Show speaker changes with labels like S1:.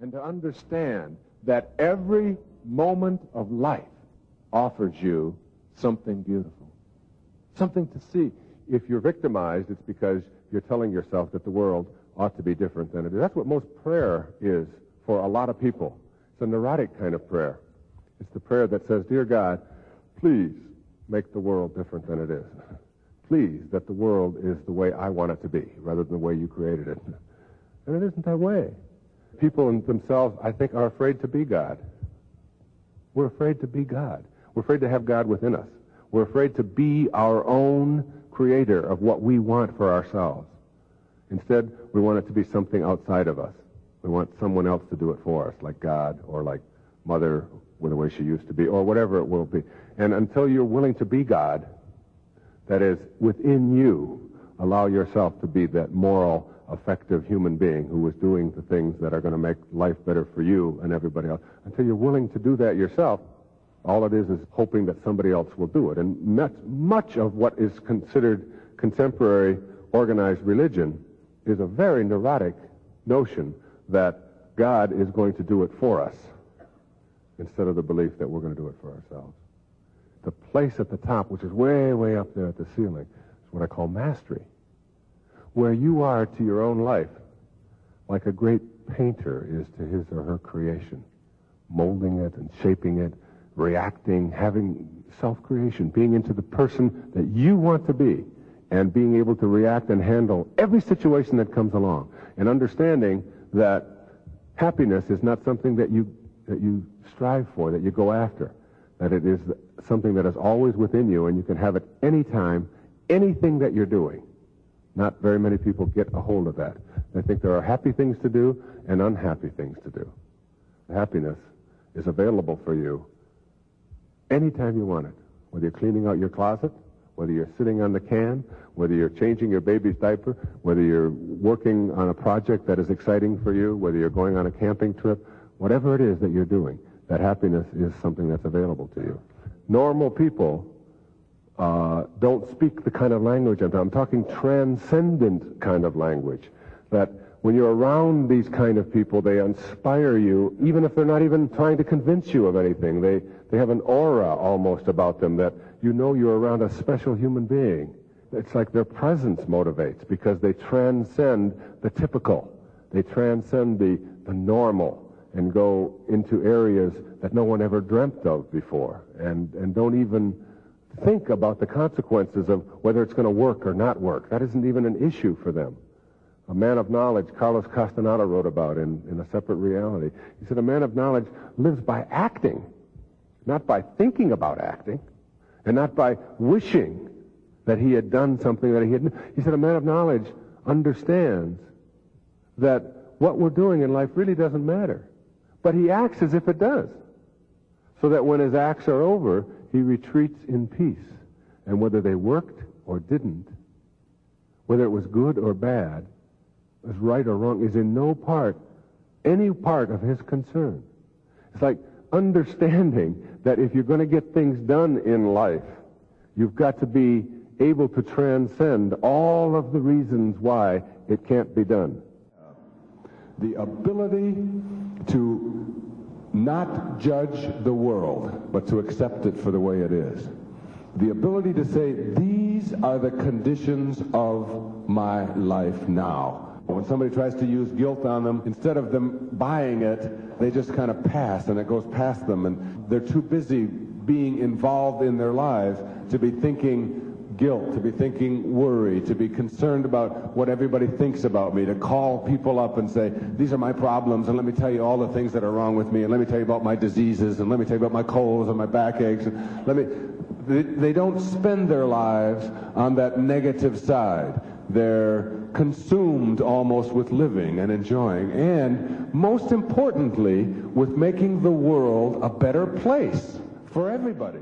S1: and to understand that every moment of life offers you something beautiful, something to see. If you're victimized, it's because you're telling yourself that the world ought to be different than it is. That's what most prayer is for a lot of people. It's a neurotic kind of prayer. It's the prayer that says, "Dear God, please make the world different than it is. Please, that the world is the way I want it to be, rather than the way you created it." And it isn't that way. People in themselves, I think, are afraid to be God. We're afraid to be God. We're afraid to have God within us. We're afraid to be our own creator of what we want for ourselves. Instead, we want it to be something outside of us. We want someone else to do it for us, like God or like Mother, the way she used to be, or whatever it will be. And until you're willing to be God, that is, within you, allow yourself to be that moral, effective human being who is doing the things that are going to make life better for you and everybody else. Until you're willing to do that yourself, all it is hoping that somebody else will do it. And much of what is considered contemporary organized religion is a very neurotic notion that God is going to do it for us, instead of the belief that we're going to do it for ourselves. The place at the top, which is way, way up there at the ceiling, is what I call mastery, where you are to your own life like a great painter is to his or her creation, molding it and shaping it, reacting, having self-creation, being into the person that you want to be, and being able to react and handle every situation that comes along, and understanding that happiness is not something that you strive for, that you go after, that it is something that is always within you, and you can have it anytime, anything that you're doing. Not very many people get a hold of that. They think there are happy things to do and unhappy things to do. Happiness is available for you anytime you want it, whether you're cleaning out your closet, whether you're sitting on the can, whether you're changing your baby's diaper, whether you're working on a project that is exciting for you, whether you're going on a camping trip, whatever it is that you're doing, that happiness is something that's available to you. Normal people don't speak the kind of language I'm talking transcendent kind of language, that when you're around these kind of people, they inspire you, even if they're not even trying to convince you of anything. They have an aura almost about them that you know you're around a special human being. It's like their presence motivates, because they transcend the typical. They transcend the normal and go into areas that no one ever dreamt of before, and don't even think about the consequences of whether it's going to work or not work. That isn't even an issue for them. A man of knowledge, Carlos Castaneda wrote about in A Separate Reality. He said a man of knowledge lives by acting, not by thinking about acting, and not by wishing that he had done something that he hadn't. He said a man of knowledge understands that what we're doing in life really doesn't matter, but he acts as if it does, so that when his acts are over, he retreats in peace. And whether they worked or didn't, whether it was good or bad, was right or wrong, is in no part, any part of his concern. It's like understanding that if you're going to get things done in life, you've got to be able to transcend all of the reasons why it can't be done. The ability to not judge the world, but to accept it for the way it is. The ability to say, these are the conditions of my life now. When somebody tries to use guilt on them, instead of them buying it, they just kind of pass, and it goes past them, and they're too busy being involved in their lives to be thinking guilt, to be thinking worry, to be concerned about what everybody thinks about me, to call people up and say, these are my problems, and let me tell you all the things that are wrong with me, and let me tell you about my diseases, and let me tell you about my colds and my backaches, and they don't spend their lives on that negative side. They're consumed almost with living and enjoying, and most importantly, with making the world a better place for everybody.